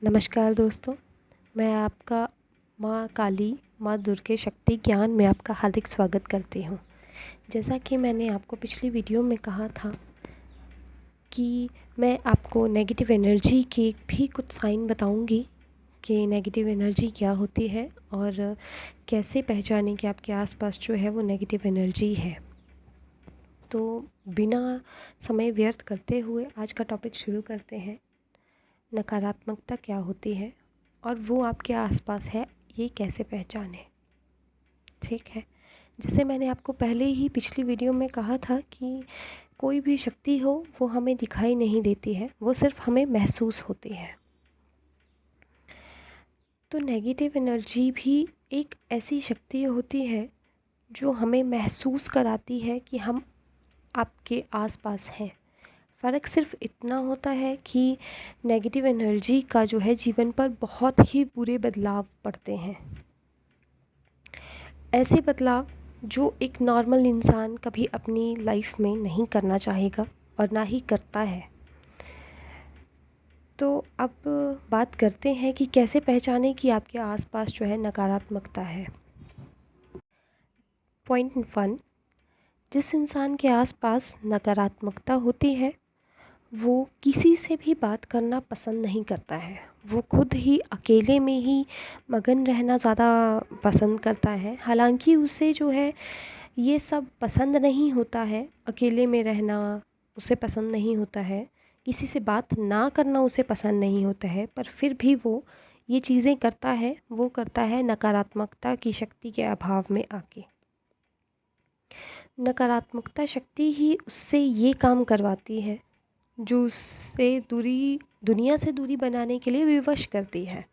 नमस्कार दोस्तों, मैं आपका माँ काली, माँ दुर्गे शक्ति ज्ञान में आपका हार्दिक स्वागत करती हूँ। जैसा कि मैंने आपको पिछली वीडियो में कहा था कि मैं आपको नेगेटिव एनर्जी के भी कुछ साइन बताऊँगी कि नेगेटिव एनर्जी क्या होती है और कैसे पहचानें कि आपके आसपास जो है वो नेगेटिव एनर्जी है। तो बिना समय व्यर्थ करते हुए आज का टॉपिक शुरू करते हैं। नकारात्मकता क्या होती है और वो आपके आसपास है, ये कैसे पहचानें। ठीक है, जैसे मैंने आपको पहले ही पिछली वीडियो में कहा था कि कोई भी शक्ति हो वो हमें दिखाई नहीं देती है, वो सिर्फ हमें महसूस होती है। तो नेगेटिव एनर्जी भी एक ऐसी शक्ति होती है जो हमें महसूस कराती है कि हम आपके आसपास हैं। फ़र्क सिर्फ इतना होता है कि नेगेटिव एनर्जी का जो है जीवन पर बहुत ही बुरे बदलाव पड़ते हैं। ऐसे बदलाव जो एक नॉर्मल इंसान कभी अपनी लाइफ में नहीं करना चाहेगा और ना ही करता है। तो अब बात करते हैं कि कैसे पहचानें कि आपके आसपास जो है नकारात्मकता है। पॉइंट 1, जिस इंसान के आसपास नकारात्मकता होती है वो किसी से भी बात करना पसंद नहीं करता है। वो खुद ही अकेले में ही मगन रहना ज़्यादा पसंद करता है। हालांकि उसे जो है ये सब पसंद नहीं होता है, अकेले में रहना उसे पसंद नहीं होता है, किसी से बात ना करना उसे पसंद नहीं होता है, पर फिर भी वो ये चीज़ें करता है। वो करता है नकारात्मकता की शक्ति के अभाव में आके। नकारात्मकता शक्ति ही उससे ये काम करवाती है जो उससे दुनिया से दूरी बनाने के लिए विवश करती है।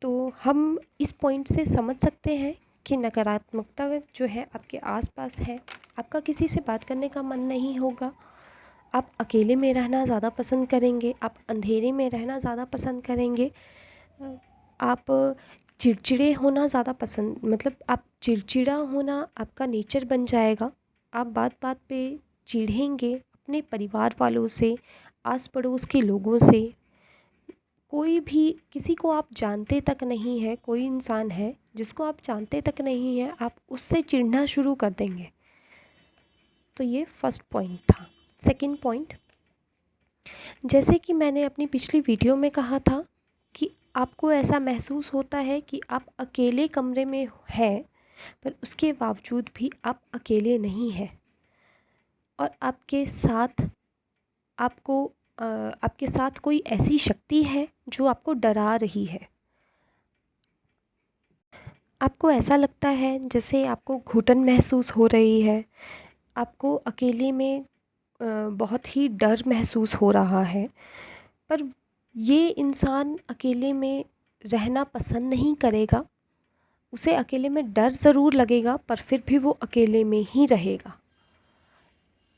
तो हम इस पॉइंट से समझ सकते हैं कि नकारात्मकता जो है आपके आसपास है। आपका किसी से बात करने का मन नहीं होगा, आप अकेले में रहना ज़्यादा पसंद करेंगे, आप अंधेरे में रहना ज़्यादा पसंद करेंगे, आप चिड़चिड़े होना ज़्यादा पसंद आप चिड़चिड़ा होना आपका नेचर बन जाएगा। आप बात बात पे चिढ़ेंगे अपने परिवार वालों से, आस पड़ोस के लोगों से। कोई भी किसी को आप जानते तक नहीं है, कोई इंसान है जिसको आप जानते तक नहीं है, आप उससे चिढ़ना शुरू कर देंगे। तो ये फर्स्ट पॉइंट था। सेकंड पॉइंट, जैसे कि मैंने अपनी पिछली वीडियो में कहा था कि आपको ऐसा महसूस होता है कि आप अकेले कमरे में हैं, पर उसके बावजूद भी आप अकेले नहीं हैं और आपके साथ कोई ऐसी शक्ति है जो आपको डरा रही है। आपको ऐसा लगता है जैसे आपको घुटन महसूस हो रही है, आपको अकेले में बहुत ही डर महसूस हो रहा है, पर ये इंसान अकेले में रहना पसंद नहीं करेगा। उसे अकेले में डर ज़रूर लगेगा, पर फिर भी वो अकेले में ही रहेगा।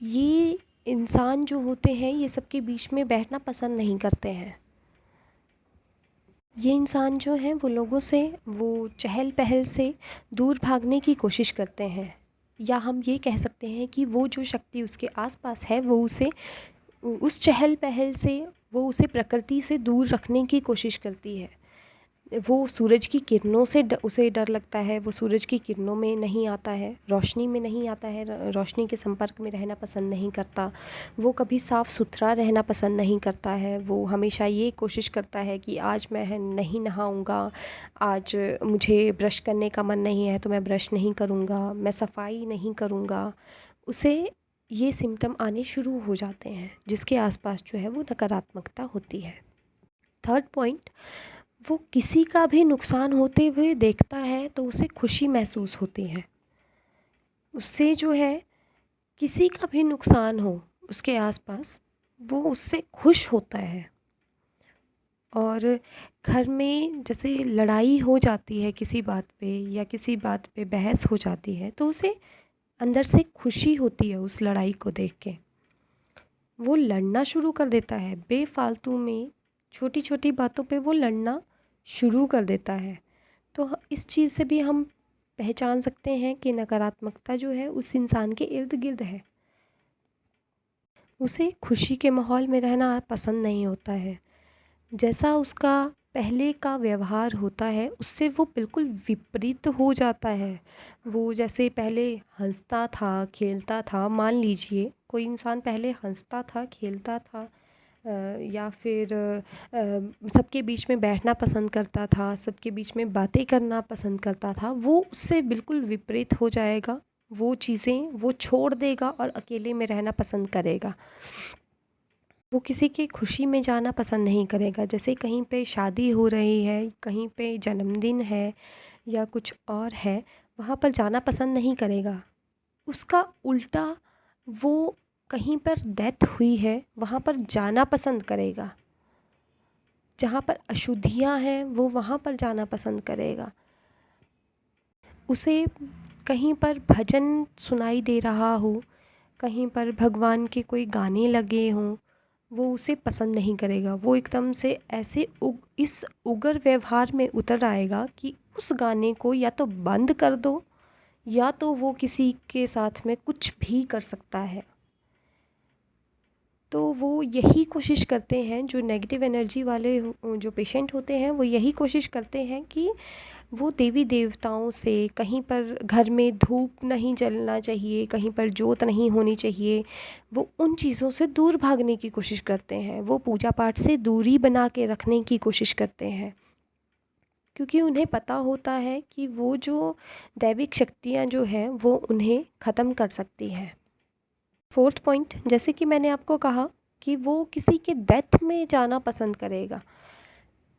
ये इंसान जो होते हैं ये सबके बीच में बैठना पसंद नहीं करते हैं। ये इंसान जो हैं वो लोगों से, वो चहल पहल से दूर भागने की कोशिश करते हैं, या हम ये कह सकते हैं कि वो जो शक्ति उसके आसपास है वो उसे उस चहल पहल से, वो उसे प्रकृति से दूर रखने की कोशिश करती है। वो सूरज की किरणों से उसे डर लगता है, वो सूरज की किरणों में नहीं आता है, रोशनी में नहीं आता है, रोशनी के संपर्क में रहना पसंद नहीं करता। वो कभी साफ़ सुथरा रहना पसंद नहीं करता है। वो हमेशा ये कोशिश करता है कि आज मैं नहीं नहाऊंगा, आज मुझे ब्रश करने का मन नहीं है तो मैं ब्रश नहीं करूँगा, मैं सफाई नहीं करूँगा। उसे ये सिम्टम आने शुरू हो जाते हैं जिसके आसपास जो है वो नकारात्मकता होती है। थर्ड पॉइंट, वो किसी का भी नुकसान होते हुए देखता है तो उसे खुशी महसूस होती है। उससे जो है किसी का भी नुकसान हो उसके आसपास, वो उससे खुश होता है। और घर में जैसे लड़ाई हो जाती है किसी बात पे, या किसी बात पे बहस हो जाती है, तो उसे अंदर से खुशी होती है उस लड़ाई को देख के। वो लड़ना शुरू कर देता है बेफालतू में, छोटी छोटी बातों पे वो लड़ना शुरू कर देता है। तो इस चीज़ से भी हम पहचान सकते हैं कि नकारात्मकता जो है उस इंसान के इर्द गिर्द है। उसे खुशी के माहौल में रहना पसंद नहीं होता है। जैसा उसका पहले का व्यवहार होता है उससे वो बिल्कुल विपरीत हो जाता है। वो जैसे पहले हंसता था, खेलता था, मान लीजिए कोई इंसान पहले हंसता था, खेलता था, या फिर सबके बीच में बैठना पसंद करता था, सबके बीच में बातें करना पसंद करता था, वो उससे बिल्कुल विपरीत हो जाएगा। वो चीज़ें वो छोड़ देगा और अकेले में रहना पसंद करेगा। वो किसी की खुशी में जाना पसंद नहीं करेगा। जैसे कहीं पे शादी हो रही है, कहीं पे जन्मदिन है या कुछ और है, वहाँ पर जाना पसंद नहीं करेगा। उसका उल्टा, वो कहीं पर डेथ हुई है वहाँ पर जाना पसंद करेगा। जहाँ पर अशुद्धियाँ हैं वो वहाँ पर जाना पसंद करेगा। उसे कहीं पर भजन सुनाई दे रहा हो, कहीं पर भगवान के कोई गाने लगे हों, वो उसे पसंद नहीं करेगा। वो एकदम से ऐसे इस उग्र व्यवहार में उतर आएगा कि उस गाने को या तो बंद कर दो, या तो वो किसी के साथ में कुछ भी कर सकता है। तो वो यही कोशिश करते हैं, जो नेगेटिव एनर्जी वाले जो पेशेंट होते हैं, वो यही कोशिश करते हैं कि वो देवी देवताओं से, कहीं पर घर में धूप नहीं जलना चाहिए, कहीं पर जोत नहीं होनी चाहिए, वो उन चीज़ों से दूर भागने की कोशिश करते हैं। वो पूजा पाठ से दूरी बना के रखने की कोशिश करते हैं, क्योंकि उन्हें पता होता है कि वो जो दैविक शक्तियाँ जो हैं वो उन्हें ख़त्म कर सकती हैं। फोर्थ पॉइंट, जैसे कि मैंने आपको कहा कि वो किसी के डेथ में जाना पसंद करेगा,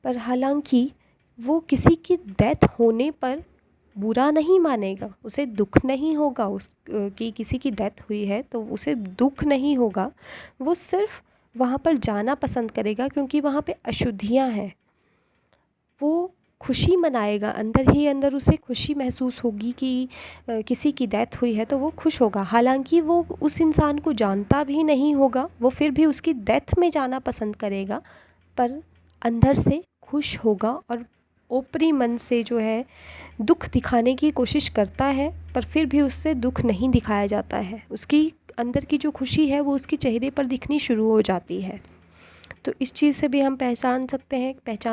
पर हालांकि वो किसी की डेथ होने पर बुरा नहीं मानेगा, उसे दुख नहीं होगा कि किसी की डेथ हुई है तो उसे दुख नहीं होगा। वो सिर्फ वहाँ पर जाना पसंद करेगा क्योंकि वहाँ पे अशुद्धियाँ हैं। वो खुशी मनाएगा, अंदर ही अंदर उसे खुशी महसूस होगी कि किसी की डेथ हुई है तो वो खुश होगा। हालांकि वो उस इंसान को जानता भी नहीं होगा, वो फिर भी उसकी डेथ में जाना पसंद करेगा, पर अंदर से खुश होगा और ऊपरी मन से जो है दुख दिखाने की कोशिश करता है, पर फिर भी उससे दुख नहीं दिखाया जाता है। उसकी अंदर की जो खुशी है वो उसके चेहरे पर दिखनी शुरू हो जाती है। तो इस चीज़ से भी हम पहचान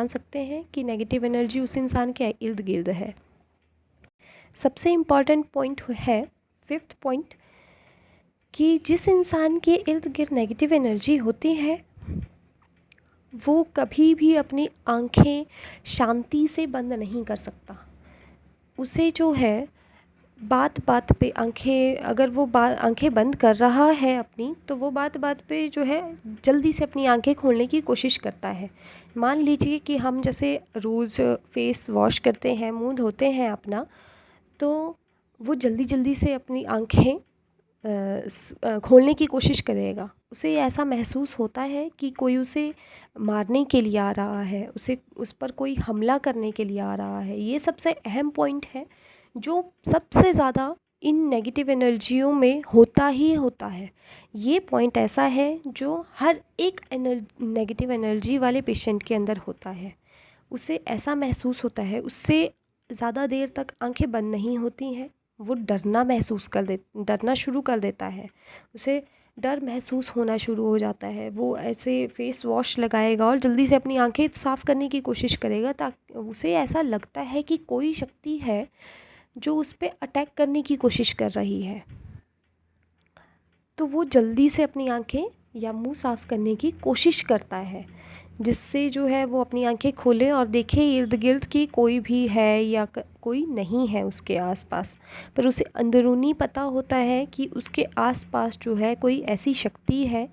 सकते हैं कि नेगेटिव एनर्जी उस इंसान के इर्द गिर्द है। सबसे इम्पॉर्टेंट पॉइंट है फिफ्थ पॉइंट, कि जिस इंसान के इर्द गिर्द नेगेटिव एनर्जी होती है वो कभी भी अपनी आंखें शांति से बंद नहीं कर सकता। उसे जो है बात बात पे आंखें, अगर वो आंखें बंद कर रहा है अपनी, तो वो बात बात पे जो है जल्दी से अपनी आंखें खोलने की कोशिश करता है। मान लीजिए कि हम जैसे रोज़ फेस वॉश करते हैं, मुंह धोते हैं अपना, तो वो जल्दी जल्दी से अपनी आंखें खोलने की कोशिश करेगा। उसे ऐसा महसूस होता है कि कोई उसे मारने के लिए आ रहा है, उस पर कोई हमला करने के लिए आ रहा है। ये सबसे अहम पॉइंट है जो सबसे ज़्यादा इन नेगेटिव एनर्जियों में होता ही होता है। ये पॉइंट ऐसा है जो हर एक नेगेटिव एनर्जी वाले पेशेंट के अंदर होता है। उसे ऐसा महसूस होता है, उससे ज़्यादा देर तक आंखें बंद नहीं होती हैं, वो डरना शुरू कर देता है। उसे डर महसूस होना शुरू हो जाता है। वो ऐसे फेस वॉश लगाएगा और जल्दी से अपनी आंखें साफ़ करने की कोशिश करेगा, ताकि उसे ऐसा लगता है कि कोई शक्ति है जो उस पर अटैक करने की कोशिश कर रही है। तो वो जल्दी से अपनी आंखें या मुंह साफ़ करने की कोशिश करता है, जिससे जो है वो अपनी आंखें खोले और देखे इर्द गिर्द कि कोई भी है या कोई नहीं है उसके आसपास। पर उसे अंदरूनी पता होता है कि उसके आसपास जो है कोई ऐसी शक्ति है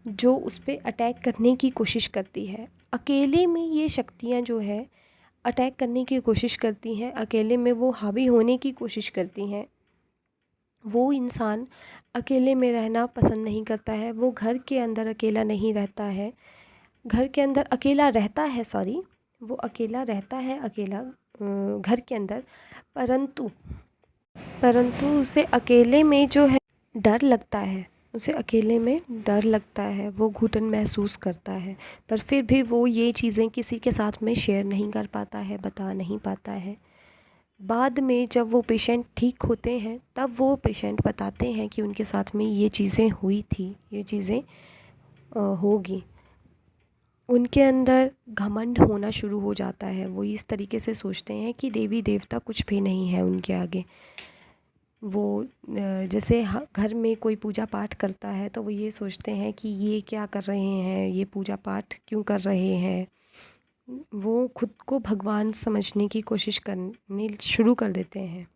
जो उस पर अटैक करने की कोशिश करती है। अकेले में ये शक्तियाँ जो है अटैक करने की कोशिश करती हैं, अकेले में वो हावी होने की कोशिश करती हैं। वो इंसान अकेले में रहना पसंद नहीं करता है। वो घर के अंदर अकेला नहीं रहता है, घर के अंदर अकेला रहता है, सॉरी, वो अकेला रहता है, अकेला घर के अंदर, परंतु उसे अकेले में जो है डर लगता है। उसे अकेले में डर लगता है, वो घुटन महसूस करता है, पर फिर भी वो ये चीज़ें किसी के साथ में शेयर नहीं कर पाता है, बता नहीं पाता है। बाद में जब वो पेशेंट ठीक होते हैं तब वो पेशेंट बताते हैं कि उनके साथ में ये चीज़ें हुई थी, ये चीज़ें होगी। उनके अंदर घमंड होना शुरू हो जाता है। वो इस तरीके से सोचते हैं कि देवी देवता कुछ भी नहीं है उनके आगे। वो जैसे घर में कोई पूजा पाठ करता है तो वो ये सोचते हैं कि ये क्या कर रहे हैं, ये पूजा पाठ क्यों कर रहे हैं। वो खुद को भगवान समझने की कोशिश करने शुरू कर देते हैं।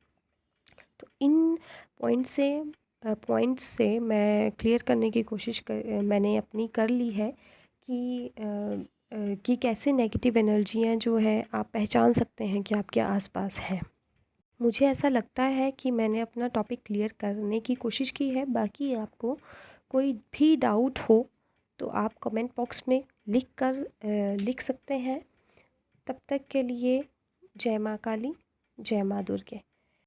तो इन पॉइंट्स से मैं क्लियर करने की कोशिश मैंने अपनी कर ली है कि कैसे नेगेटिव एनर्जियाँ जो है आप पहचान सकते हैं कि आपके आसपास है। मुझे ऐसा लगता है कि मैंने अपना टॉपिक क्लियर करने की कोशिश की है। बाकी आपको कोई भी डाउट हो तो आप कमेंट बॉक्स में लिख सकते हैं। तब तक के लिए जय माँ काली, जय माँ दुर्गे।